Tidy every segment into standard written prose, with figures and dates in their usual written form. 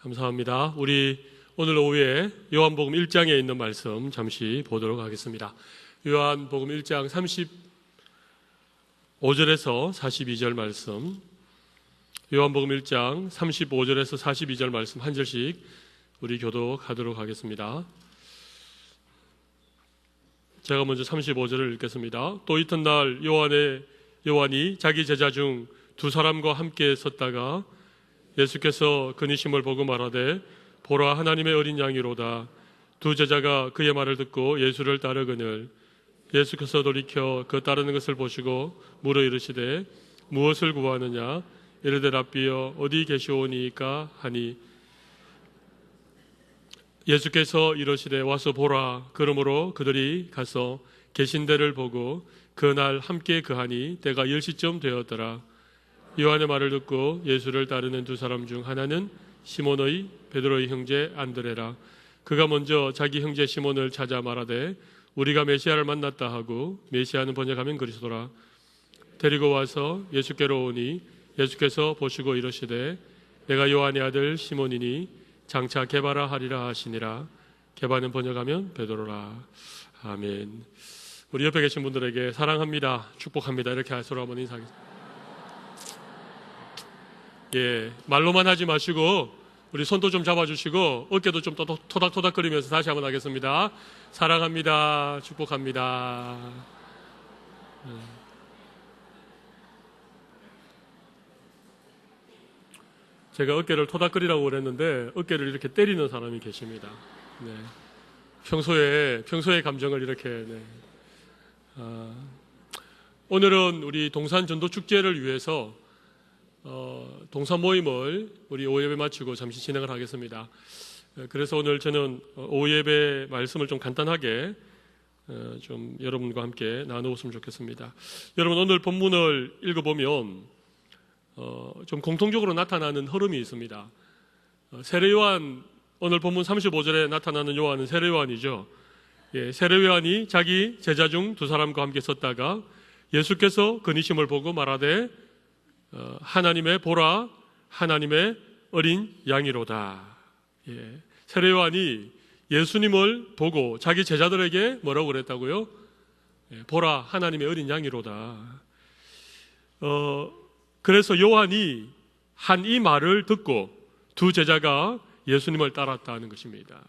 감사합니다. 우리 오늘 오후에 요한복음 1장에 있는 말씀 잠시 보도록 하겠습니다. 요한복음 1장 35절에서 42절 말씀, 요한복음 1장 35절에서 42절 말씀 한 절씩 우리 교독하도록 하겠습니다. 제가 먼저 35절을 읽겠습니다. 또 이튿날 요한이 자기 제자 중 두 사람과 함께 섰다가 예수께서 그니심을 보고 말하되 보라 하나님의 어린 양이로다. 두 제자가 그의 말을 듣고 예수를 따르거늘 예수께서 돌이켜 그 따르는 것을 보시고 물어 이르시되 무엇을 구하느냐. 이르되 랍비여 어디 계시오니이까 하니 예수께서 이르시되 와서 보라. 그러므로 그들이 가서 계신 데를 보고 그날 함께 거하니 때가 10시쯤 되었더라. 요한의 말을 듣고 예수를 따르는 두 사람 중 하나는 시몬의 베드로의 형제 안드레라. 그가 먼저 자기 형제 시몬을 찾아 말하되 우리가 메시아를 만났다 하고, 메시아는 번역하면 그리스도라. 데리고 와서 예수께로 오니 예수께서 보시고 이르시되 내가 요한의 아들 시몬이니 장차 게바라 하리라 하시니라. 게바는 번역하면 베드로라. 아멘. 우리 옆에 계신 분들에게 사랑합니다, 축복합니다 이렇게 서로 한번 인사하겠습니다. 말로만 하지 마시고 우리 손도 좀 잡아주시고 어깨도 좀 토닥토닥거리면서 다시 한번 하겠습니다. 사랑합니다, 축복합니다. 제가 어깨를 토닥거리라고 그랬는데 어깨를 이렇게 때리는 사람이 계십니다. 네. 평소의 감정을 이렇게. 오늘은 우리 동산 전도 축제를 위해서 동산 모임을 우리 오후 예배 마치고 잠시 진행을 하겠습니다. 그래서 오늘 저는 오후 예배 말씀을 좀 간단하게 좀 여러분과 함께 나누었으면 좋겠습니다. 여러분, 오늘 본문을 읽어보면 좀 공통적으로 나타나는 흐름이 있습니다. 세례 요한, 오늘 본문 35절에 나타나는 요한은 세례 요한이죠. 세례 요한이 자기 제자 중 두 사람과 함께 섰다가 예수께서 그니심을 보고 말하되 하나님의 보라 하나님의 어린 양이로다. 세례 요한이 예수님을 보고 자기 제자들에게 뭐라고 그랬다고요? 보라 하나님의 어린 양이로다. 그래서 요한이 한 이 말을 듣고 두 제자가 예수님을 따랐다는 것입니다.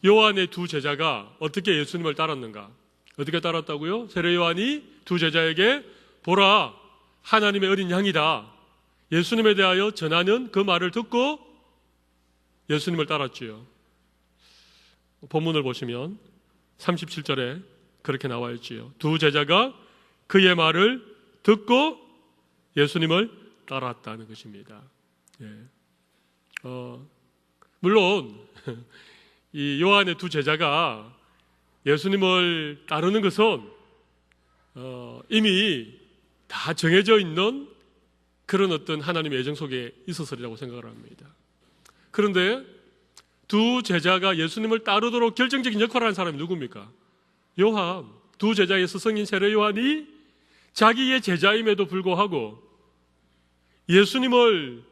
요한의 두 제자가 어떻게 예수님을 따랐는가? 어떻게 따랐다고요? 세례 요한이 두 제자에게 보라 하나님의 어린 양이다, 예수님에 대하여 전하는 그 말을 듣고 예수님을 따랐지요. 본문을 보시면 37절에 그렇게 나와 있지요. 두 제자가 그의 말을 듣고 예수님을 따랐다는 것입니다. 물론 이 요한의 두 제자가 예수님을 따르는 것은 이미 다 정해져 있는 그런 어떤 하나님의 예정 속에 있었으리라고 생각을 합니다. 그런데 두 제자가 예수님을 따르도록 결정적인 역할을 한 사람이 누굽니까? 요한. 두 제자의 스승인 세례 요한이 자기의 제자임에도 불구하고 예수님을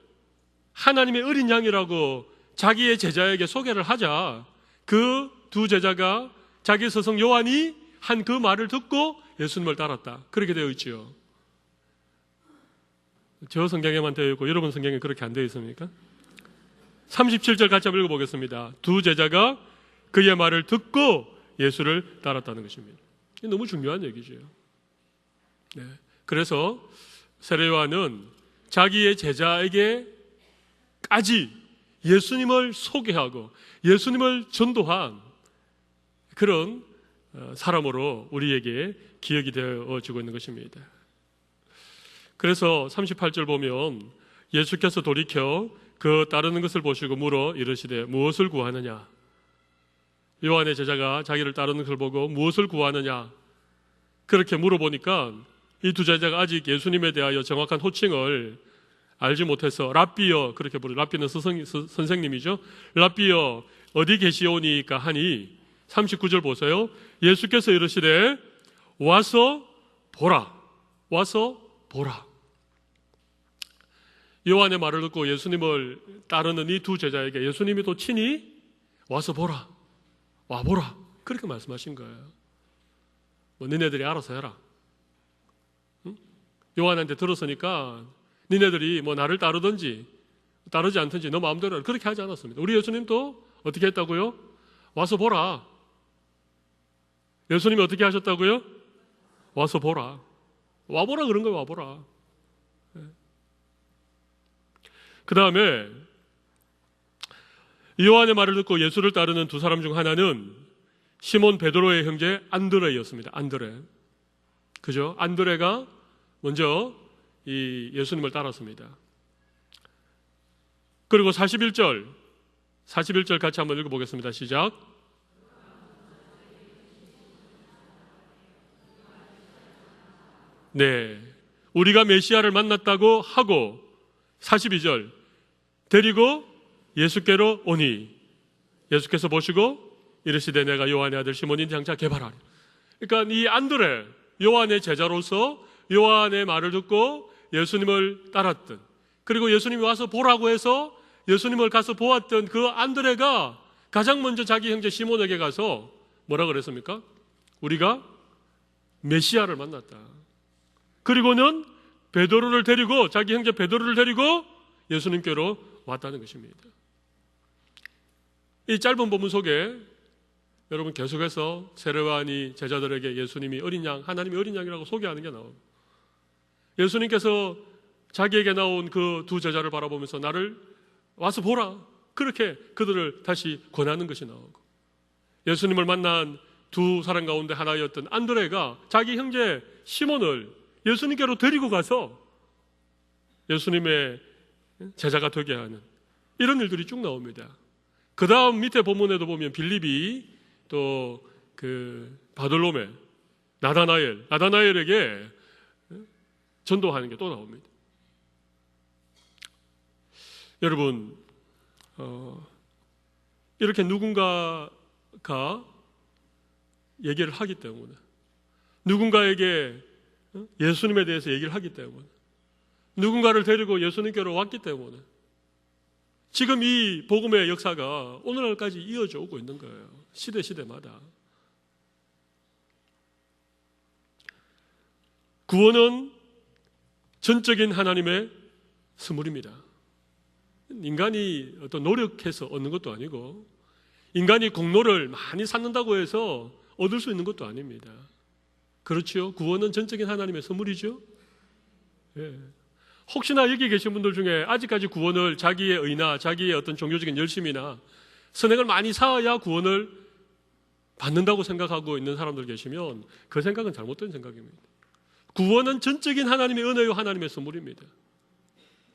하나님의 어린 양이라고 자기의 제자에게 소개를 하자 그 두 제자가 자기 스승 요한이 한 그 말을 듣고 예수님을 따랐다, 그렇게 되어 있지요. 저 성경에만 되어 있고 여러분 성경에 그렇게 안 되어 있습니까? 37절 같이 한번 읽어보겠습니다. 두 제자가 그의 말을 듣고 예수를 따랐다는 것입니다. 이게 너무 중요한 얘기죠. 그래서 세례 요한은 자기의 제자에게까지 예수님을 소개하고 예수님을 전도한 그런 사람으로 우리에게 기억이 되어지고 있는 것입니다. 그래서 38절 보면 예수께서 돌이켜 그 따르는 것을 보시고 물어 이르시되 무엇을 구하느냐. 요한의 제자가 자기를 따르는 것을 보고 무엇을 구하느냐 그렇게 물어보니까 이 두 제자가 아직 예수님에 대하여 정확한 호칭을 알지 못해서 랍비여 그렇게 부르죠. 랍비는 선생님이죠. 랍비여 어디 계시오니까 하니 39절 보세요. 예수께서 이르시되 와서 보라. 와서 보라. 요한의 말을 듣고 예수님을 따르는 이 두 제자에게 예수님이 또 친히 와서 보라, 와보라 그렇게 말씀하신 거예요. 뭐 니네들이 알아서 해라. 응? 요한한테 들었으니까 니네들이 뭐 나를 따르든지 따르지 않든지 너 마음대로 해라. 그렇게 하지 않았습니다. 우리 예수님도 어떻게 했다고요? 와서 보라. 예수님이 어떻게 하셨다고요? 와서 보라. 와보라 그런 거예요. 와보라. 그 다음에 요한의 말을 듣고 예수를 따르는 두 사람 중 하나는 시몬 베드로의 형제 안드레였습니다. 안드레. 그죠? 안드레가 먼저 이 예수님을 따랐습니다. 그리고 41절 같이 한번 읽어보겠습니다. 시작. 네, 우리가 메시아를 만났다고 하고 42절 데리고 예수께로 오니 예수께서 보시고 이르시되 내가 요한의 아들 시몬인 장차 개발하리. 그러니까 이 안드레 요한의 제자로서 요한의 말을 듣고 예수님을 따랐던, 그리고 예수님이 와서 보라고 해서 예수님을 가서 보았던 그 안드레가 가장 먼저 자기 형제 시몬에게 가서 뭐라 그랬습니까? 우리가 메시아를 만났다. 그리고는 베드로를 데리고 자기 형제 베드로를 데리고 예수님께로 왔다는 것입니다. 이 짧은 본문 속에 여러분 계속해서 세례요한이 제자들에게 예수님이 어린 양, 하나님이 어린 양이라고 소개하는 게 나옵니다. 예수님께서 자기에게 나온 그 두 제자를 바라보면서 나를 와서 보라 그렇게 그들을 다시 권하는 것이 나오고, 예수님을 만난 두 사람 가운데 하나였던 안드레가 자기 형제 시몬을 예수님께로 데리고 가서 예수님의 제자가 되게 하는 이런 일들이 쭉 나옵니다. 그 다음 밑에 본문에도 보면 빌립이 또 그 바돌로메, 나다나엘에게 전도하는 게 또 나옵니다. 여러분, 이렇게 누군가가 얘기를 하기 때문에, 누군가에게 예수님에 대해서 얘기를 하기 때문에, 누군가를 데리고 예수님께로 왔기 때문에 지금 이 복음의 역사가 오늘날까지 이어져 오고 있는 거예요. 시대마다. 구원은 전적인 하나님의 선물입니다. 인간이 어떤 노력해서 얻는 것도 아니고, 인간이 공로를 많이 쌓는다고 해서 얻을 수 있는 것도 아닙니다. 그렇죠? 구원은 전적인 하나님의 선물이죠. 예. 혹시나 여기 계신 분들 중에 아직까지 구원을 자기의 의나 자기의 어떤 종교적인 열심이나 선행을 많이 쌓아야 구원을 받는다고 생각하고 있는 사람들 계시면 그 생각은 잘못된 생각입니다. 구원은 전적인 하나님의 은혜요 하나님의 선물입니다.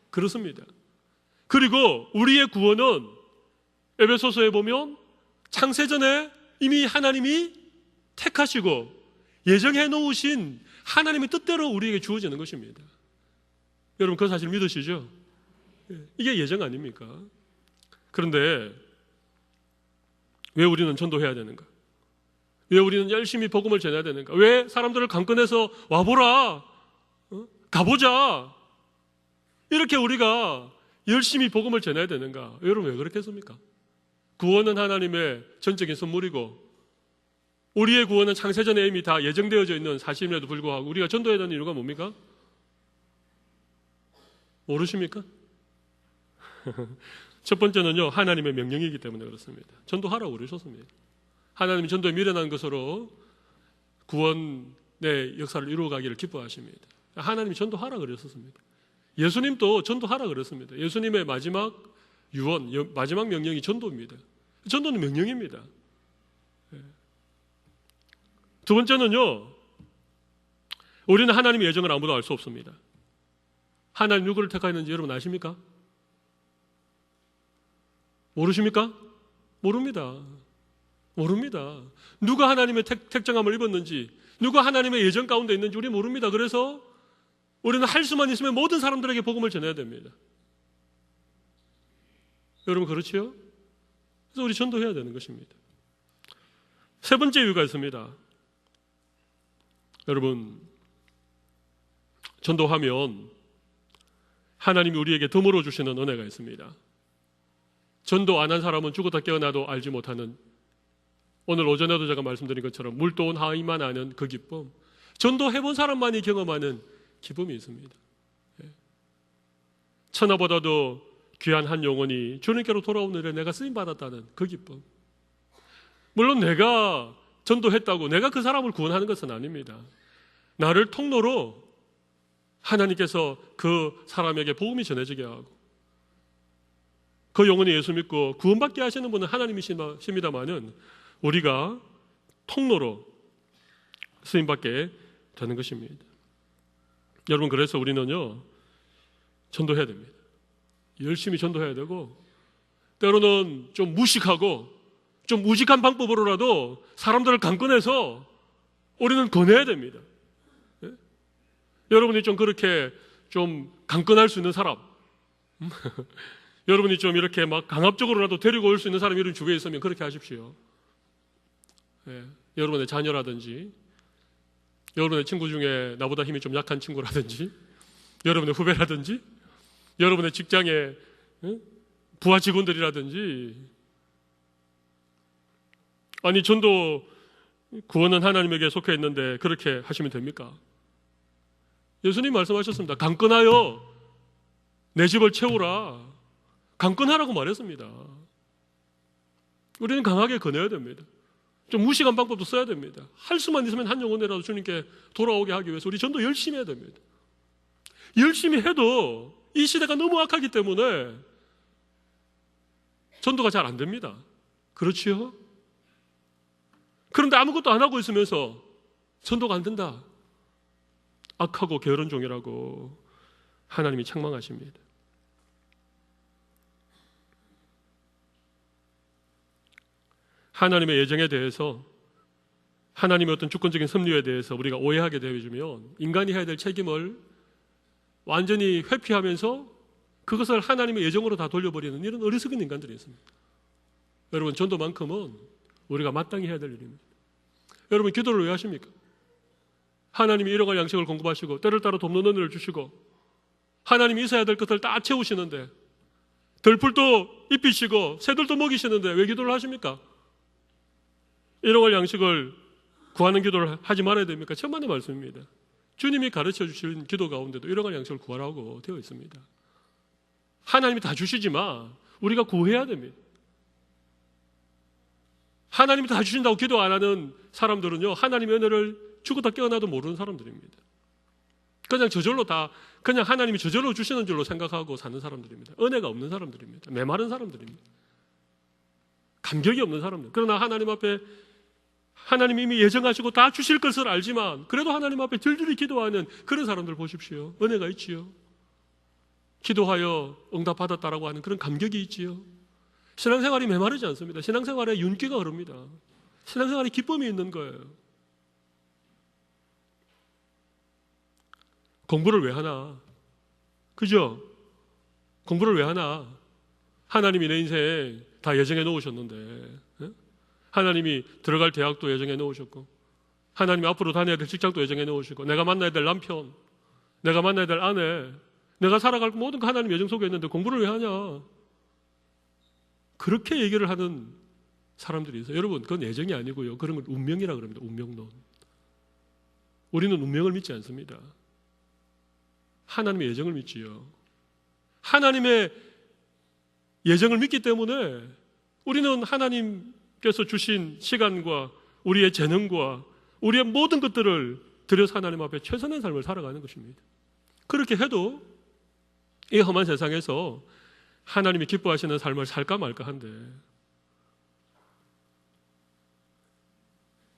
그렇습니다. 그리고 우리의 구원은 에베소서에 보면 창세전에 이미 하나님이 택하시고 예정해 놓으신 하나님의 뜻대로 우리에게 주어지는 것입니다. 여러분 그 사실 믿으시죠? 이게 예정 아닙니까? 그런데 왜 우리는 전도해야 되는가? 왜 우리는 열심히 복음을 전해야 되는가? 왜 사람들을 강권해서 와보라, 가보자, 이렇게 우리가 열심히 복음을 전해야 되는가? 여러분 왜 그렇겠습니까? 구원은 하나님의 전적인 선물이고 우리의 구원은 창세전에 이미 다 예정되어져 있는 사실임에도 불구하고 우리가 전도해야 되는 이유가 뭡니까? 모르십니까? 첫 번째는요, 하나님의 명령이기 때문에 그렇습니다. 전도하라고 그러셨습니다. 하나님이 전도에 미련한 것으로 구원의 역사를 이루어가기를 기뻐하십니다. 하나님이 전도하라고 그러셨습니다. 예수님도 전도하라고 그랬습니다. 예수님의 마지막 유언, 마지막 명령이 전도입니다. 전도는 명령입니다. 두 번째는요, 우리는 하나님의 예정을 아무도 알 수 없습니다. 하나님 누구를 택하였는지 여러분 아십니까? 모르십니까? 모릅니다. 누가 하나님의 택정함을 입었는지, 누가 하나님의 예정 가운데 있는지 우리 모릅니다. 그래서 우리는 할 수만 있으면 모든 사람들에게 복음을 전해야 됩니다. 여러분 그렇지요? 그래서 우리 전도해야 되는 것입니다. 세 번째 이유가 있습니다. 여러분, 전도하면 하나님이 우리에게 덤으로 주시는 은혜가 있습니다. 전도 안 한 사람은 죽었다 깨어나도 알지 못하는, 오늘 오전에도 제가 말씀드린 것처럼 물도 온 하위만 아는 그 기쁨, 전도 해본 사람만이 경험하는 기쁨이 있습니다. 천하보다도 귀한 한 영혼이 주님께로 돌아오는 일에 내가 쓰임받았다는 그 기쁨. 물론 내가 전도했다고 내가 그 사람을 구원하는 것은 아닙니다. 나를 통로로 하나님께서 그 사람에게 복음이 전해지게 하고, 그 영혼이 예수 믿고 구원받게 하시는 분은 하나님이십니다마는 우리가 통로로 쓰임받게 되는 것입니다. 여러분, 그래서 우리는요, 전도해야 됩니다. 열심히 전도해야 되고, 때로는 좀 무식하고 좀 무식한 방법으로라도 사람들을 강권해서 우리는 권해야 됩니다. 예? 여러분이 좀 그렇게 좀 강권할 수 있는 사람, 여러분이 좀 이렇게 막 강압적으로라도 데리고 올 수 있는 사람이 이런 주위에 있으면 그렇게 하십시오. 예, 여러분의 자녀라든지, 여러분의 친구 중에 나보다 힘이 좀 약한 친구라든지, 여러분의 후배라든지, 여러분의 직장의 부하 직원들이라든지, 아니 전도 구원은 하나님에게 속해 있는데 그렇게 하시면 됩니까? 예수님 말씀하셨습니다. 강권하여 내 집을 채우라. 강권하라고 말했습니다. 우리는 강하게 권해야 됩니다. 좀 무식한 방법도 써야 됩니다. 할 수만 있으면 한 영혼이라도 주님께 돌아오게 하기 위해서 우리 전도 열심히 해야 됩니다. 열심히 해도 이 시대가 너무 악하기 때문에 전도가 잘 안 됩니다. 그렇지요? 그런데 아무것도 안 하고 있으면서 전도가 안 된다, 악하고 게으른 종이라고 하나님이 책망하십니다. 하나님의 예정에 대해서, 하나님의 어떤 주권적인 섭리에 대해서 우리가 오해하게 되어지면 인간이 해야 될 책임을 완전히 회피하면서 그것을 하나님의 예정으로 다 돌려버리는 이런 어리석은 인간들이 있습니다. 여러분, 전도만큼은 우리가 마땅히 해야 될 일입니다. 여러분, 기도를 왜 하십니까? 하나님이 일용할 양식을 공급하시고 때를 따라 돕는 은혜를 주시고 하나님이 있어야 될 것을 다 채우시는데, 들풀도 입히시고 새들도 먹이시는데 왜 기도를 하십니까? 일용할 양식을 구하는 기도를 하지 말아야 됩니까? 천만의 말씀입니다. 주님이 가르쳐 주신 기도 가운데도 일용할 양식을 구하라고 되어 있습니다. 하나님이 다 주시지만 우리가 구해야 됩니다. 하나님이 다 주신다고 기도 안 하는 사람들은요, 하나님의 은혜를 죽었다 깨어나도 모르는 사람들입니다. 그냥 저절로 다, 그냥 하나님이 저절로 주시는 줄로 생각하고 사는 사람들입니다. 은혜가 없는 사람들입니다. 메마른 사람들입니다. 감격이 없는 사람들. 그러나 하나님 앞에, 하나님이 이미 예정하시고 다 주실 것을 알지만 그래도 하나님 앞에 들들이 기도하는 그런 사람들 보십시오. 은혜가 있지요. 기도하여 응답받았다라고 하는 그런 감격이 있지요. 신앙생활이 메마르지 않습니다. 신앙생활에 윤기가 흐릅니다. 신앙생활에 기쁨이 있는 거예요. 공부를 왜 하나? 그죠? 공부를 왜 하나? 하나님이 내 인생 다 예정해 놓으셨는데, 하나님이 들어갈 대학도 예정해 놓으셨고, 하나님이 앞으로 다녀야 될 직장도 예정해 놓으시고, 내가 만나야 될 남편, 내가 만나야 될 아내, 내가 살아갈 모든 거 하나님 예정 속에 있는데 공부를 왜 하냐? 그렇게 얘기를 하는 사람들이 있어요. 여러분, 그건 예정이 아니고요, 그런 걸 운명이라 그럽니다. 운명론. 우리는 운명을 믿지 않습니다. 하나님의 예정을 믿지요. 하나님의 예정을 믿기 때문에 우리는 하나님께서 주신 시간과 우리의 재능과 우리의 모든 것들을 들여서 하나님 앞에 최선의 삶을 살아가는 것입니다. 그렇게 해도 이 험한 세상에서 하나님이 기뻐하시는 삶을 살까 말까 한데,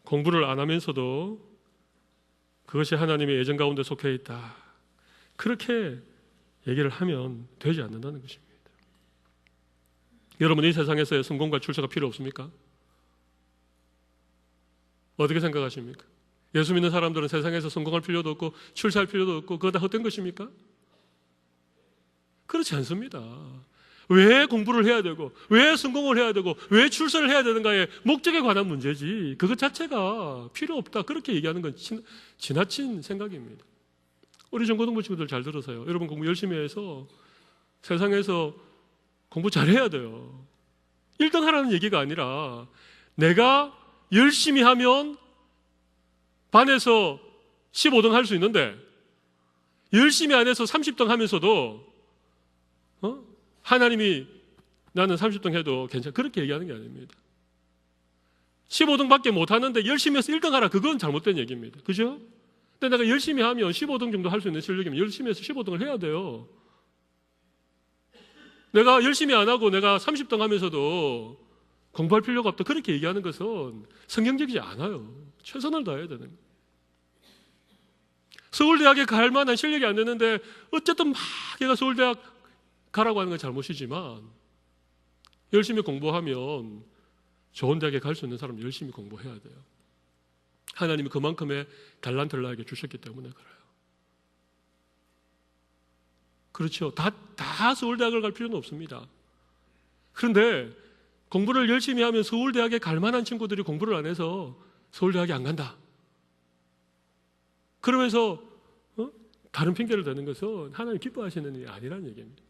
공부를 안 하면서도 그것이 하나님의 예정 가운데 속해 있다, 그렇게 얘기를 하면 되지 않는다는 것입니다. 여러분, 이 세상에서의 성공과 출세가 필요 없습니까? 어떻게 생각하십니까? 예수 믿는 사람들은 세상에서 성공할 필요도 없고 출세할 필요도 없고 그거 다 헛된 것입니까? 그렇지 않습니다. 왜 공부를 해야 되고 왜 성공을 해야 되고 왜 출세를 해야 되는가의 목적에 관한 문제지, 그것 자체가 필요 없다, 그렇게 얘기하는 건 지나친 생각입니다. 우리 중고등부 친구들 잘 들으세요. 여러분 공부 열심히 해서 세상에서 공부 잘해야 돼요. 1등 하라는 얘기가 아니라 내가 열심히 하면 반에서 15등 할 수 있는데 열심히 안 해서 30등 하면서도 하나님이 나는 30등 해도 괜찮아 그렇게 얘기하는 게 아닙니다. 15등밖에 못하는데 열심히 해서 1등 하라 그건 잘못된 얘기입니다. 그죠? 근데 내가 열심히 하면 15등 정도 할 수 있는 실력이면 열심히 해서 15등을 해야 돼요. 내가 열심히 안 하고 내가 30등 하면서도 공부할 필요가 없다 그렇게 얘기하는 것은 성경적이지 않아요. 최선을 다해야 되는 거예요. 서울대학에 갈 만한 실력이 안 되는데 어쨌든 막 얘가 서울대학 가라고 하는 건 잘못이지만 열심히 공부하면 좋은 대학에 갈 수 있는 사람은 열심히 공부해야 돼요. 하나님이 그만큼의 달란트를 나에게 주셨기 때문에 그래요. 그렇죠. 다 서울대학을 갈 필요는 없습니다. 그런데 공부를 열심히 하면 서울대학에 갈 만한 친구들이 공부를 안 해서 서울대학에 안 간다. 그러면서 다른 핑계를 대는 것은 하나님 기뻐하시는 일이 아니라는 얘기입니다.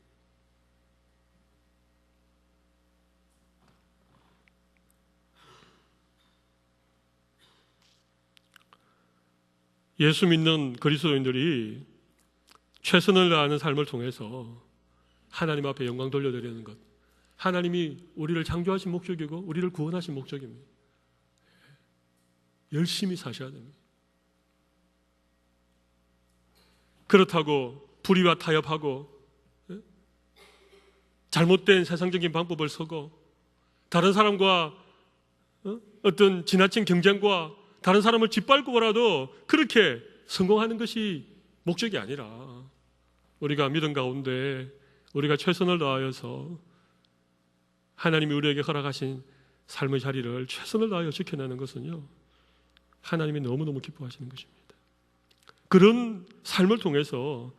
예수 믿는 그리스도인들이 최선을 다하는 삶을 통해서 하나님 앞에 영광 돌려드리는 것, 하나님이 우리를 창조하신 목적이고 우리를 구원하신 목적입니다. 열심히 사셔야 됩니다. 그렇다고 불의와 타협하고 잘못된 세상적인 방법을 쓰고 다른 사람과 어떤 지나친 경쟁과 다른 사람을 짓밟고라도 그렇게 성공하는 것이 목적이 아니라 우리가 믿음 가운데 우리가 최선을 다하여서 하나님이 우리에게 허락하신 삶의 자리를 최선을 다하여 지켜내는 것은요 하나님이 너무너무 기뻐하시는 것입니다. 그런 삶을 통해서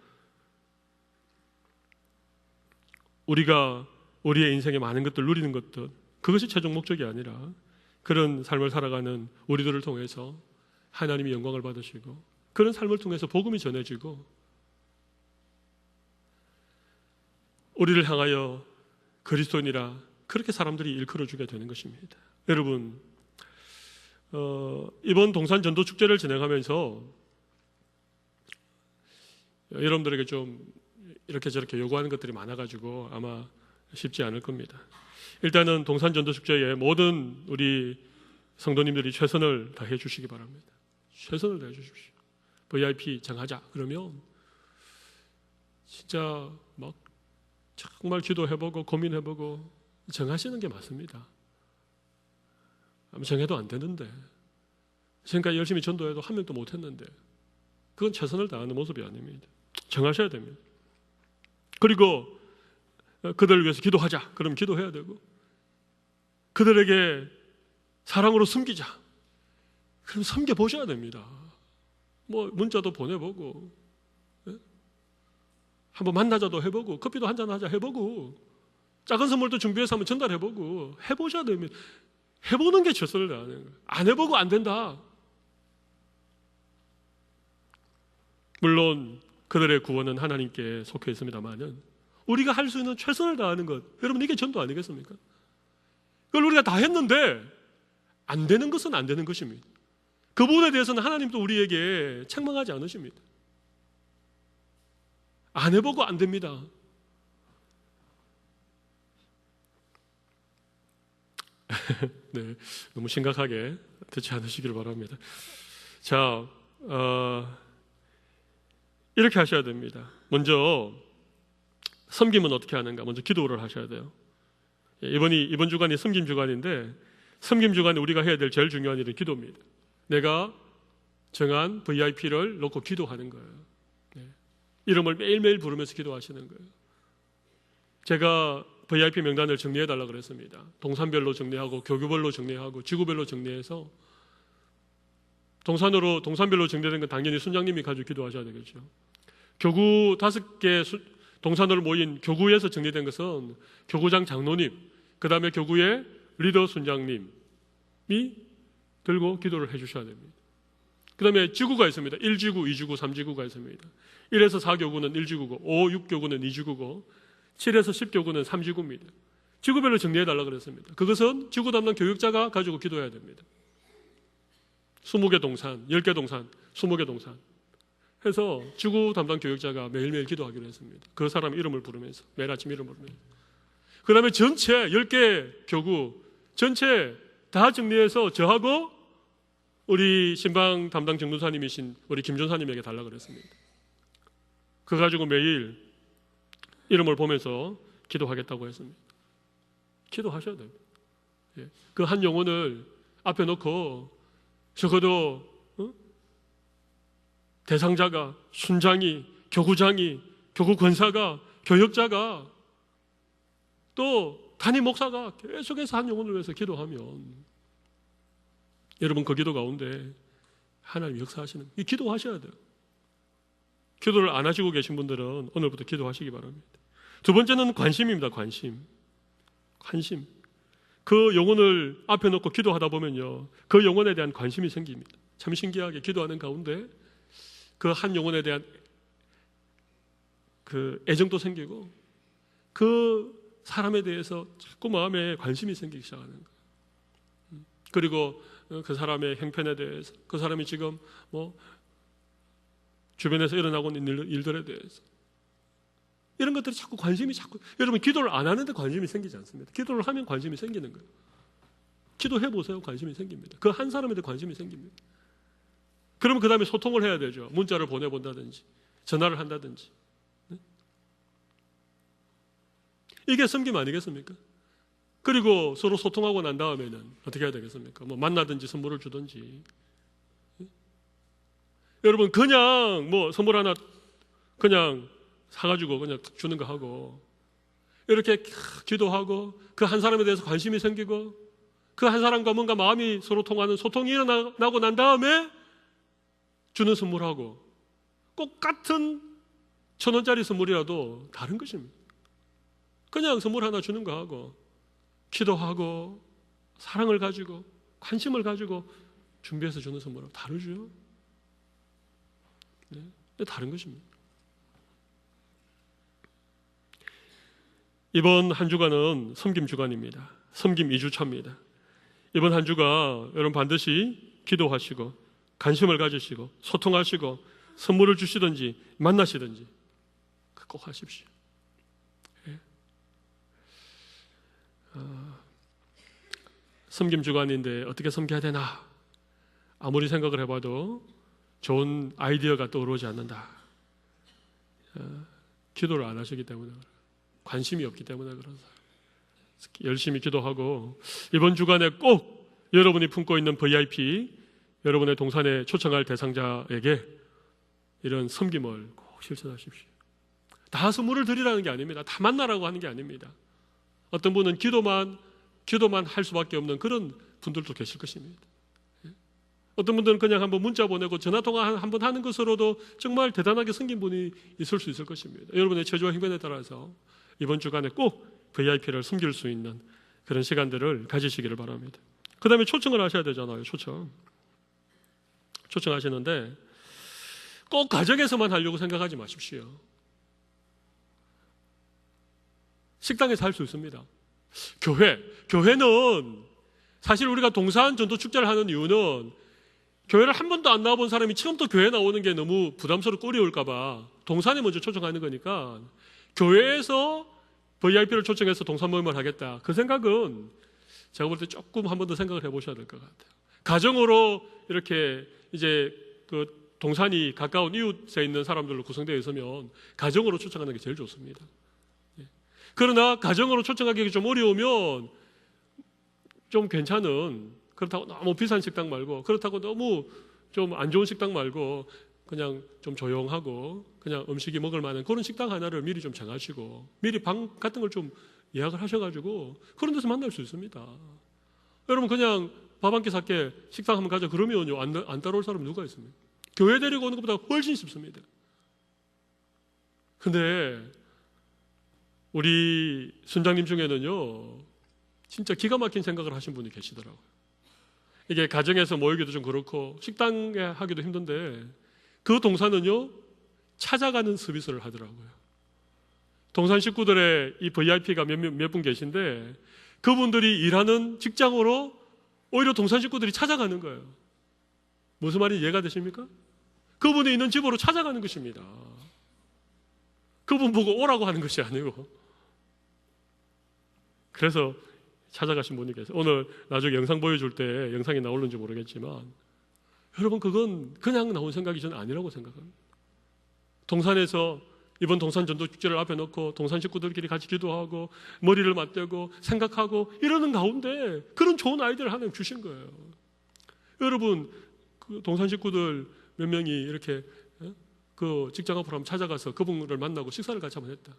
우리가 우리의 인생에 많은 것들 누리는 것들 그것이 최종 목적이 아니라 그런 삶을 살아가는 우리들을 통해서 하나님이 영광을 받으시고 그런 삶을 통해서 복음이 전해지고 우리를 향하여 그리스도인이라 그렇게 사람들이 일컬어주게 되는 것입니다. 여러분 이번 동산 전도 축제를 진행하면서 여러분들에게 좀 이렇게 저렇게 요구하는 것들이 많아가지고 아마 쉽지 않을 겁니다. 일단은 동산 전도 축제에 모든 우리 성도님들이 최선을 다해 주시기 바랍니다. 최선을 다해 주십시오. VIP 정하자 그러면 진짜 막 정말 기도해보고 고민해보고 정하시는 게 맞습니다. 아마 정해도 안 되는데 지금까지 열심히 전도해도 한 명도 못했는데 그건 최선을 다하는 모습이 아닙니다. 정하셔야 됩니다. 그리고 그들을 위해서 기도하자 그럼 기도해야 되고 그들에게 사랑으로 섬기자 그럼 섬겨보셔야 됩니다. 뭐 문자도 보내보고 한번 만나자도 해보고 커피도 한잔 하자 해보고 작은 선물도 준비해서 한번 전달해보고 해보셔야 됩니다. 해보는 게 최선을 다하는 거예요. 안 해보고 안 된다. 물론 그들의 구원은 하나님께 속해 있습니다만은 우리가 할 수 있는 최선을 다하는 것 여러분 이게 전도 아니겠습니까? 그걸 우리가 다 했는데 안 되는 것은 안 되는 것입니다. 그 부분에 대해서는 하나님도 우리에게 책망하지 않으십니다. 안 해보고 안 됩니다. 네, 너무 심각하게 듣지 않으시기를 바랍니다. 자, 이렇게 하셔야 됩니다. 먼저 섬김은 어떻게 하는가? 먼저 기도를 하셔야 돼요. 이번 주간이 섬김 주간인데 섬김 주간에 우리가 해야 될 제일 중요한 일은 기도입니다. 내가 정한 VIP를 놓고 기도하는 거예요. 네. 이름을 매일매일 부르면서 기도하시는 거예요. 제가 VIP 명단을 정리해달라고 그랬습니다. 동산별로 정리하고 교구별로 정리하고 지구별로 정리해서 동산별로 정리된 건 당연히 순장님이 가지고 기도하셔야 되겠죠. 교구 5개 동산으로 모인 교구에서 정리된 것은 교구장 장로님, 그 다음에 교구의 리더 순장님이 들고 기도를 해주셔야 됩니다. 그 다음에 지구가 있습니다. 1지구, 2지구, 3지구가 있습니다. 1에서 4교구는 1지구고 5, 6교구는 2지구고 7에서 10교구는 3지구입니다. 지구별로 정리해달라고 그랬습니다. 그것은 지구 담당 교육자가 가지고 기도해야 됩니다. 20개 동산, 10개 동산, 20개 동산 해서 지구 담당 교육자가 매일매일 기도하기로 했습니다. 그 사람 이름을 부르면서, 매일 아침 이름을 부르면서. 그 다음에 전체 10개 교구 전체 다 정리해서 저하고 우리 신방 담당 정도사님이신 우리 김전사님에게 달라고 그랬습니다. 그거 가지고 매일 이름을 보면서 기도하겠다고 했습니다. 기도하셔야 돼요. 그 한 영혼을 앞에 놓고 적어도 대상자가, 순장이, 교구장이, 교구 권사가, 교역자가 또 담임 목사가 계속해서 한 영혼을 위해서 기도하면 여러분 그 기도 가운데 하나님 역사하시는 이 기도하셔야 돼요. 기도를 안 하시고 계신 분들은 오늘부터 기도하시기 바랍니다. 두 번째는 관심입니다. 관심. 그 영혼을 앞에 놓고 기도하다 보면요, 그 영혼에 대한 관심이 생깁니다. 참 신기하게 기도하는 가운데 그 한 영혼에 대한 그 애정도 생기고 그 사람에 대해서 자꾸 마음에 관심이 생기기 시작하는 거예요. 그리고 그 사람의 형편에 대해서, 그 사람이 지금 주변에서 일어나고 있는 일들에 대해서, 이런 것들이 자꾸 여러분 기도를 안 하는데 관심이 생기지 않습니다. 기도를 하면 관심이 생기는 거예요. 기도해 보세요. 관심이 생깁니다. 그 한 사람에 대해 관심이 생깁니다. 그러면 그 다음에 소통을 해야 되죠. 문자를 보내본다든지 전화를 한다든지. 이게 섬김 아니겠습니까? 그리고 서로 소통하고 난 다음에는 어떻게 해야 되겠습니까? 만나든지 선물을 주든지. 여러분 그냥 선물 하나 그냥 사가지고 그냥 주는 거 하고, 이렇게 기도하고 그 한 사람에 대해서 관심이 생기고 그 한 사람과 뭔가 마음이 서로 통하는 소통이 일어나고 난 다음에 주는 선물하고 똑같은 1,000원짜리 선물이라도 다른 것입니다. 그냥 선물 하나 주는 거 하고 기도하고 사랑을 가지고 관심을 가지고 준비해서 주는 선물하고 다르죠. 네, 다른 것입니다. 이번 한 주간은 섬김 주간입니다. 섬김 2주차입니다. 이번 한 주가 여러분 반드시 기도하시고 관심을 가지시고 소통하시고 선물을 주시든지 만나시든지 꼭 하십시오. 섬김 주간인데 어떻게 섬겨야 되나 아무리 생각을 해봐도 좋은 아이디어가 떠오르지 않는다. 기도를 안 하시기 때문에 그래요. 관심이 없기 때문에 그런 사람. 열심히 기도하고 이번 주간에 꼭 여러분이 품고 있는 VIP, 여러분의 동산에 초청할 대상자에게 이런 섬김을 꼭 실천하십시오. 다 선물을 드리라는 게 아닙니다. 다 만나라고 하는 게 아닙니다. 어떤 분은 기도만 할 수밖에 없는 그런 분들도 계실 것입니다. 어떤 분들은 그냥 한번 문자 보내고 전화통화 한번 하는 것으로도 정말 대단하게 섬긴 분이 있을 수 있을 것입니다. 여러분의 처지와 형편에 따라서 이번 주간에 꼭 VIP를 섬길 수 있는 그런 시간들을 가지시기를 바랍니다. 그 다음에 초청을 하셔야 되잖아요. 초청하시는데 꼭 가정에서만 하려고 생각하지 마십시오. 식당에서 할 수 있습니다. 교회는 사실 우리가 동산 전도 축제를 하는 이유는 교회를 한 번도 안 나와본 사람이 처음부터 교회 나오는 게 너무 부담스럽고 어려울까 봐 동산에 먼저 초청하는 거니까 교회에서 VIP를 초청해서 동산 모임을 하겠다. 그 생각은 제가 볼 때 조금 한 번 더 생각을 해보셔야 될 것 같아요. 가정으로 이렇게 이제 그 동산이 가까운 이웃에 있는 사람들로 구성되어 있으면 가정으로 초청하는 게 제일 좋습니다. 그러나 가정으로 초청하기 좀 어려우면 좀 괜찮은, 그렇다고 너무 비싼 식당 말고, 그렇다고 너무 좀 안 좋은 식당 말고 그냥 좀 조용하고 그냥 음식이 먹을 만한 그런 식당 하나를 미리 좀 정하시고 미리 방 같은 걸 좀 예약을 하셔가지고 그런 데서 만날 수 있습니다. 여러분 그냥 밥 한 끼 살게 식당 한번 가자 그러면요 안 따라올 사람 누가 있습니까? 교회 데리고 오는 것보다 훨씬 쉽습니다. 근데 우리 순장님 중에는요 진짜 기가 막힌 생각을 하신 분이 계시더라고요. 이게 가정에서 모이기도 좀 그렇고 식당에 하기도 힘든데 그 동산은요 찾아가는 서비스를 하더라고요. 동산 식구들의 이 VIP가 몇 분 계신데 그분들이 일하는 직장으로 오히려 동산 식구들이 찾아가는 거예요. 무슨 말인지 이해가 되십니까? 그분이 있는 집으로 찾아가는 것입니다. 그분 보고 오라고 하는 것이 아니고. 그래서 찾아가신 분이 계세요. 오늘 나중에 영상 보여줄 때 영상이 나올는지 모르겠지만 여러분 그건 그냥 나온 생각이 저는 아니라고 생각합니다. 동산에서 이번 동산 전도 축제를 앞에 놓고 동산 식구들끼리 같이 기도하고 머리를 맞대고 생각하고 이러는 가운데 그런 좋은 아이디어를 하나님 주신 거예요. 여러분 그 동산 식구들 몇 명이 이렇게 그 직장 앞으로 한번 찾아가서 그분을 만나고 식사를 같이 한번 했다.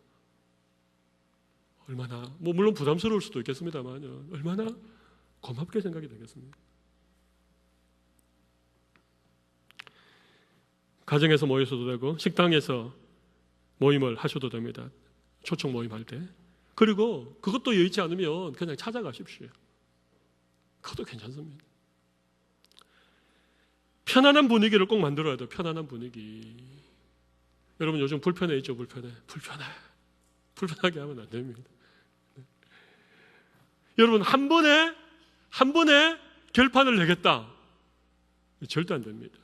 얼마나 물론 부담스러울 수도 있겠습니다만 얼마나 고맙게 생각이 되겠습니까? 가정에서 모여서도 되고 식당에서 모임을 하셔도 됩니다. 초청 모임할 때. 그리고 그것도 여의치 않으면 그냥 찾아가십시오. 그것도 괜찮습니다. 편안한 분위기를 꼭 만들어야 돼요. 편안한 분위기. 여러분 요즘 불편해 있죠? 불편하게 하면 안 됩니다. 여러분 한 번에 결판을 내겠다. 절대 안 됩니다.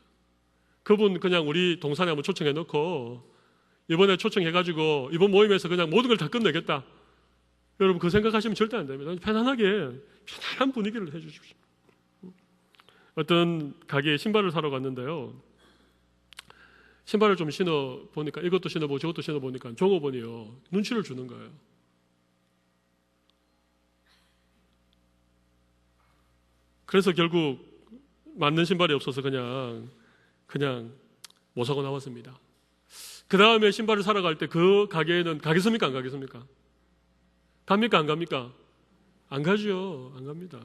그분 그냥 우리 동산에 한번 초청해 놓고 이번에 초청해가지고 이번 모임에서 그냥 모든 걸 다 끝내겠다. 여러분 그 생각하시면 절대 안 됩니다. 편안한 분위기를 해주십시오. 어떤 가게에 신발을 사러 갔는데요. 신발을 좀 신어보니까 이것도 신어보고 저것도 신어보니까 종업원이요. 눈치를 주는 거예요. 그래서 결국 맞는 신발이 없어서 그냥 못 사고 나왔습니다. 그 다음에 신발을 사러 갈 때 그 가게에는 가겠습니까? 안 가겠습니까? 갑니까? 안 갑니까? 안 가죠. 안 갑니다.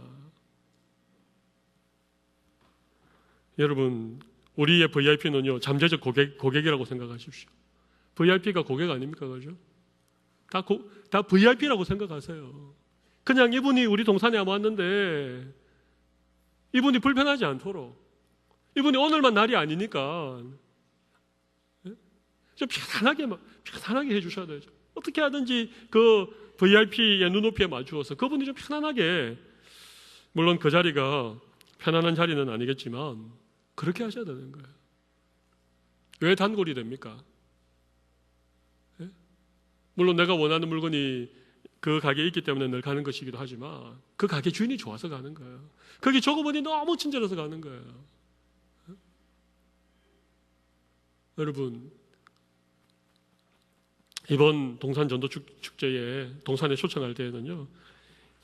여러분 우리의 VIP는요 잠재적 고객이라고 생각하십시오. VIP가 고객 아닙니까? 그죠? 다 VIP라고 생각하세요. 그냥 이분이 우리 동산에 왔는데 이분이 불편하지 않도록 이분이 오늘만 날이 아니니까 좀 편안하게 해주셔야 되죠. 어떻게 하든지 그 VIP의 눈높이에 맞추어서 그분이 좀 편안하게, 물론 그 자리가 편안한 자리는 아니겠지만 그렇게 하셔야 되는 거예요. 왜 단골이 됩니까? 예? 물론 내가 원하는 물건이 그 가게에 있기 때문에 늘 가는 것이기도 하지만 그 가게 주인이 좋아서 가는 거예요. 거기 조그만이 너무 친절해서 가는 거예요. 예? 여러분 이번 동산 전도 축제에 동산에 초청할 때에는요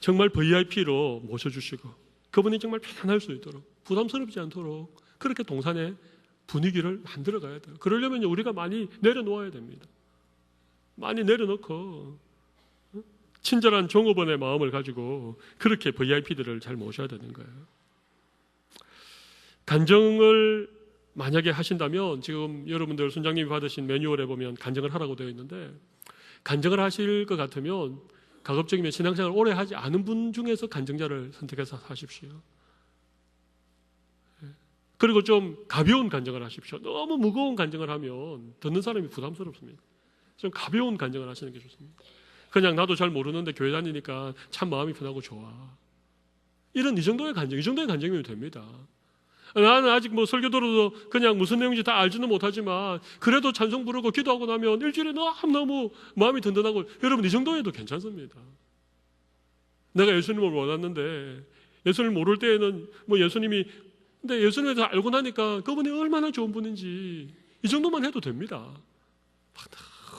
정말 VIP로 모셔주시고 그분이 정말 편안할 수 있도록 부담스럽지 않도록 그렇게 동산의 분위기를 만들어 가야 돼요. 그러려면 우리가 많이 내려놓아야 됩니다. 많이 내려놓고 친절한 종업원의 마음을 가지고 그렇게 VIP들을 잘 모셔야 되는 거예요. 간증을 만약에 하신다면 지금 여러분들 순장님이 받으신 매뉴얼에 보면 간증을 하라고 되어 있는데 간증을 하실 것 같으면 가급적이면 신앙생활을 오래 하지 않은 분 중에서 간증자를 선택해서 하십시오. 그리고 좀 가벼운 간증을 하십시오. 너무 무거운 간증을 하면 듣는 사람이 부담스럽습니다. 좀 가벼운 간증을 하시는 게 좋습니다. 그냥 나도 잘 모르는데 교회 다니니까 참 마음이 편하고 좋아. 이 정도의 간증이면 됩니다. 나는 아직 설교 들어도 그냥 무슨 내용인지 다 알지는 못하지만 그래도 찬송 부르고 기도하고 나면 일주일에 너무 마음이 든든하고 여러분 이 정도에도 괜찮습니다. 내가 예수님을 원했는데 예수님을 모를 때에는 근데 예수님에 대해서 알고 나니까 그분이 얼마나 좋은 분인지 이 정도만 해도 됩니다.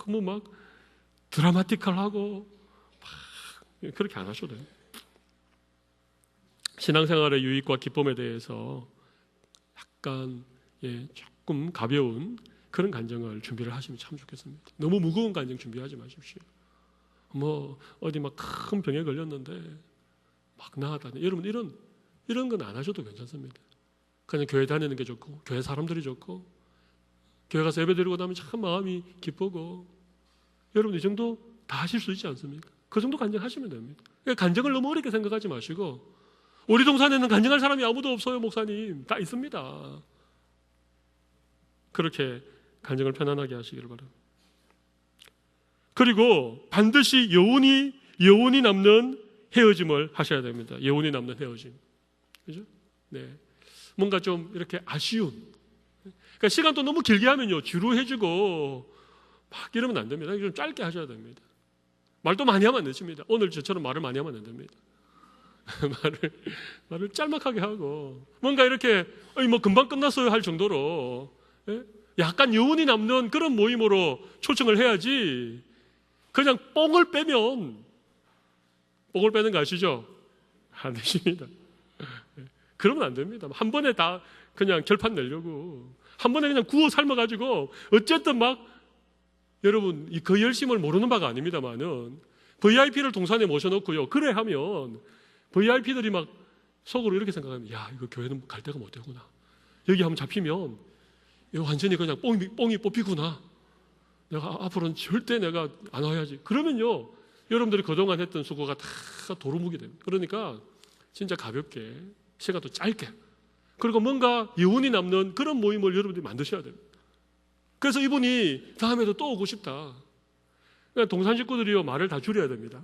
너무 드라마티컬하고 그렇게 안 하셔도 돼요. 신앙생활의 유익과 기쁨에 대해서 약간 조금 가벼운 그런 간증을 준비를 하시면 참 좋겠습니다. 너무 무거운 간증 준비하지 마십시오. 어디 큰 병에 걸렸는데 나았다니 여러분 이런 건 안 하셔도 괜찮습니다. 그냥 교회 다니는 게 좋고 교회 사람들이 좋고 교회 가서 예배 드리고 나면 참 마음이 기쁘고 여러분 이 정도 다 하실 수 있지 않습니까? 그 정도 간증하시면 됩니다. 그러니까 간증을 너무 어렵게 생각하지 마시고 우리 동산에는 간증할 사람이 아무도 없어요, 목사님. 다 있습니다. 그렇게 간증을 편안하게 하시기를 바랍니다. 그리고 반드시 여운이 남는 헤어짐을 하셔야 됩니다. 여운이 남는 헤어짐. 그죠? 네. 뭔가 좀 이렇게 아쉬운. 그러니까 시간도 너무 길게 하면요, 지루해지고 막 이러면 안 됩니다. 좀 짧게 하셔야 됩니다. 말도 많이 하면 안 되십니다. 오늘 저처럼 말을 많이 하면 안 됩니다. 말을 짤막하게 하고 뭔가 이렇게 뭐 금방 끝났어요 할 정도로, 예? 약간 여운이 남는 그런 모임으로 초청을 해야지, 그냥 뽕을 빼는 거 아시죠? 안 되십니다. 그러면 안 됩니다. 한 번에 다 그냥 결판 내려고, 한 번에 그냥 구워 삶아가지고, 어쨌든 막, 여러분, 그 열심을 모르는 바가 아닙니다만은, VIP를 동산에 모셔놓고요, 그래 하면, VIP들이 막 속으로 이렇게 생각합니다. 야, 이거 교회는 갈 데가 못 되구나. 여기 한번 잡히면, 이거 완전히 그냥 뽕이 뽑히구나. 내가 앞으로는 절대 내가 안 와야지. 그러면요, 여러분들이 그동안 했던 수고가 다 도루묵이 됩니다. 그러니까, 진짜 가볍게, 시간도 짧게, 그리고 뭔가 여운이 남는 그런 모임을 여러분들이 만드셔야 됩니다. 그래서 이분이 다음에도 또 오고 싶다. 그러니까 동산 식구들이요, 말을 다 줄여야 됩니다.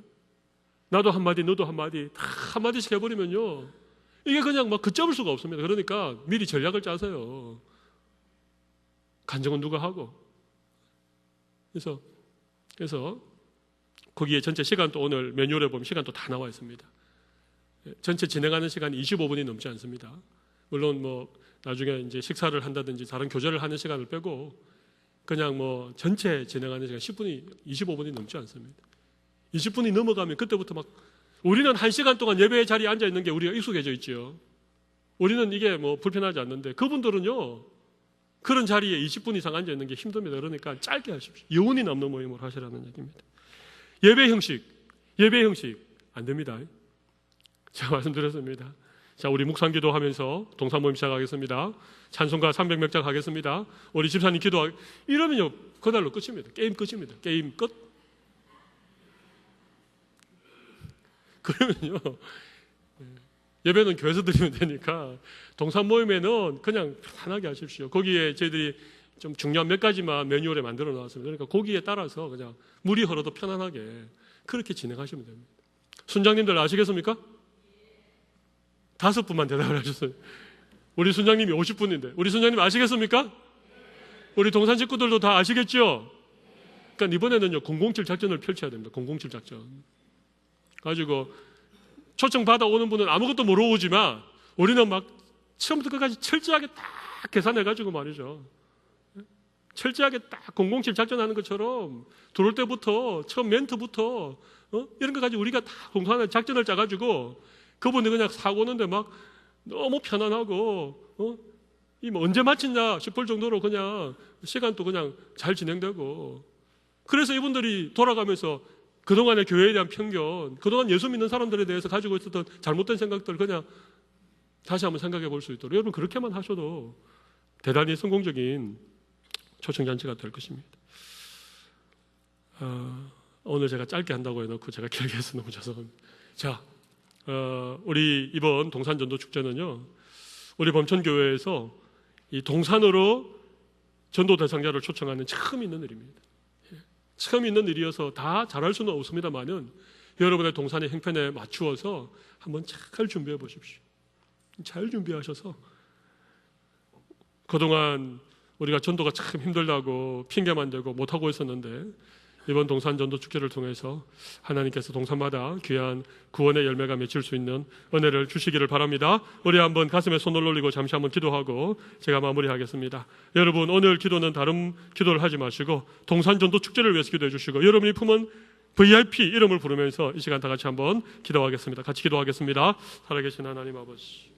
나도 한마디, 너도 한마디, 다 한마디씩 해버리면요, 이게 그냥 막 걷잡을 수가 없습니다. 그러니까 미리 전략을 짜세요. 간증은 누가 하고. 그래서 거기에 전체 시간도 오늘 매뉴얼에 보면 시간도 다 나와 있습니다. 전체 진행하는 시간이 25분이 넘지 않습니다. 물론 뭐 나중에 이제 식사를 한다든지 다른 교제를 하는 시간을 빼고 그냥 뭐 전체 진행하는 시간 25분이 넘지 않습니다. 20분이 넘어가면 그때부터 막, 우리는 1시간 동안 예배의 자리에 앉아 있는 게 우리가 익숙해져 있죠. 우리는 이게 뭐 불편하지 않는데, 그분들은요, 그런 자리에 20분 이상 앉아 있는 게 힘듭니다. 그러니까 짧게 하십시오. 여운이 남는 모임을 하시라는 얘기입니다. 예배 형식 안 됩니다. 제가 말씀드렸습니다. 자, 우리 묵상 기도하면서 동산 모임 시작하겠습니다. 찬송가 300몇 장 하겠습니다. 우리 집사님 이러면요, 그날로 끝입니다. 게임 끝입니다. 게임 끝. 그러면요, 예배는 교회에서 드리면 되니까 동산 모임에는 그냥 편하게 하십시오. 거기에 저희들이 좀 중요한 몇 가지만 매뉴얼에 만들어 놨습니다. 그러니까 거기에 따라서 그냥 물이 흐르도 편안하게 그렇게 진행하시면 됩니다. 순장님들 아시겠습니까? 5분만 대답을 하셨어요. 우리 순장님이 50분인데 우리 순장님 아시겠습니까? 우리 동산 식구들도 다 아시겠죠? 그러니까 이번에는요, 007 작전을 펼쳐야 됩니다. 007 작전 가지고 초청 받아오는 분은 아무것도 모르오지만 우리는 막 처음부터 끝까지 철저하게 딱 계산해가지고 말이죠, 철저하게 딱 007 작전하는 것처럼 들어올 때부터 처음 멘트부터 이런 거 가지고 우리가 다 동산에 작전을 짜가지고 그분이 그냥 사고 오는데 막 너무 편안하고 이 뭐 언제 마친다 싶을 정도로 그냥 시간도 그냥 잘 진행되고, 그래서 이분들이 돌아가면서 그동안의 교회에 대한 편견, 그동안 예수 믿는 사람들에 대해서 가지고 있었던 잘못된 생각들 그냥 다시 한번 생각해 볼 수 있도록 여러분 그렇게만 하셔도 대단히 성공적인 초청잔치가 될 것입니다. 오늘 제가 짧게 한다고 해놓고 제가 길게 해서 너무 죄송합니다. 자, 우리 이번 동산전도축제는요, 우리 범천교회에서 이 동산으로 전도 대상자를 초청하는 처음 있는 일입니다. 처음 있는 일이어서 다 잘할 수는 없습니다만은 여러분의 동산의 형편에 맞추어서 한번 잘 준비해 보십시오. 잘 준비하셔서, 그동안 우리가 전도가 참 힘들다고 핑계만 대고 못하고 있었는데 이번 동산 전도 축제를 통해서 하나님께서 동산마다 귀한 구원의 열매가 맺힐 수 있는 은혜를 주시기를 바랍니다. 우리 한번 가슴에 손을 올리고 잠시 한번 기도하고 제가 마무리하겠습니다. 여러분, 오늘 기도는 다른 기도를 하지 마시고 동산 전도 축제를 위해서 기도해 주시고, 여러분이 품은 VIP 이름을 부르면서 이 시간 다 같이 한번 기도하겠습니다. 같이 기도하겠습니다. 살아계신 하나님 아버지,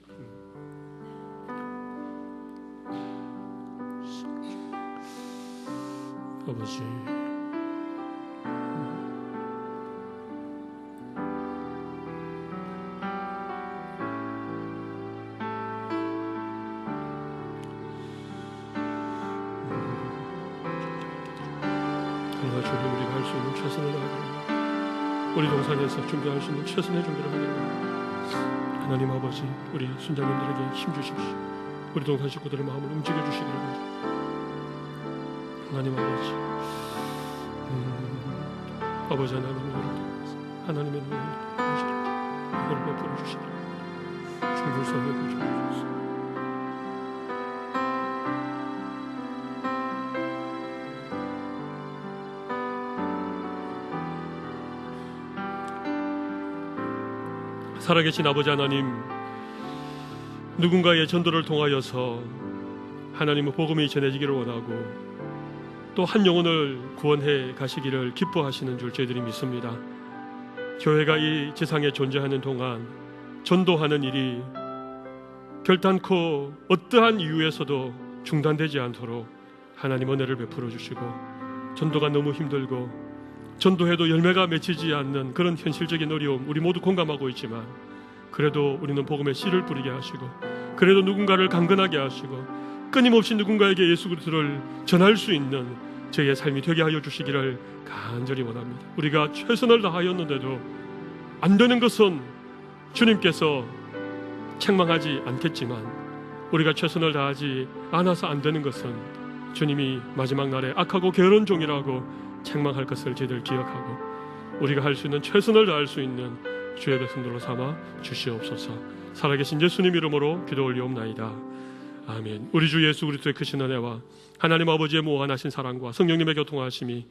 아버지, 우리가 할 수 있는 최선을 다하기를, 우리 동산에서 준비할 수 있는 최선의 준비를 하기를 하나님 아버지, 우리 순자님들에게 힘 주십시오. 우리 동산 식구들의 마음을 움직여 주시기를 바랍니다. 하나님 아버지, 아버지 하나님의 눈을 통해서 하나님의 눈을 통해서 이걸 베풀어 주시기를 중불성에 주옵소서. 살아계신 아버지 하나님, 누군가의 전도를 통하여서 하나님의 복음이 전해지기를 원하고 또 한 영혼을 구원해 가시기를 기뻐하시는 줄 저희들이 믿습니다. 교회가 이 지상에 존재하는 동안 전도하는 일이 결단코 어떠한 이유에서도 중단되지 않도록 하나님 은혜를 베풀어 주시고, 전도가 너무 힘들고 전도해도 열매가 맺히지 않는 그런 현실적인 어려움 우리 모두 공감하고 있지만, 그래도 우리는 복음의 씨를 뿌리게 하시고, 그래도 누군가를 강건하게 하시고, 끊임없이 누군가에게 예수 그리스도를 전할 수 있는 저희의 삶이 되게 하여 주시기를 간절히 원합니다. 우리가 최선을 다하였는데도 안 되는 것은 주님께서 책망하지 않겠지만, 우리가 최선을 다하지 않아서 안 되는 것은 주님이 마지막 날에 악하고 게으른 종이라고 책망할 것을 저희들 기억하고, 우리가 할 수 있는 최선을 다할 수 있는 주의 백성들로 삼아 주시옵소서. 살아계신 예수님 이름으로 기도 올리옵나이다. 아멘. 우리 주 예수 그리스도의 크신 은혜와 하나님 아버지의 무한하신 사랑과 성령님의 교통하심이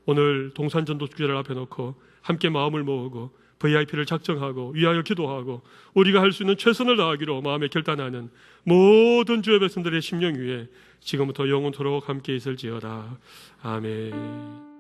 오늘 동산전도축제를 앞에 놓고 함께 마음을 모으고 VIP를 작정하고 위하여 기도하고 우리가 할 수 있는 최선을 다하기로 마음에 결단하는 모든 주의 백성들의 심령 위에 지금부터 영원토록 함께 있을지어다. 아멘.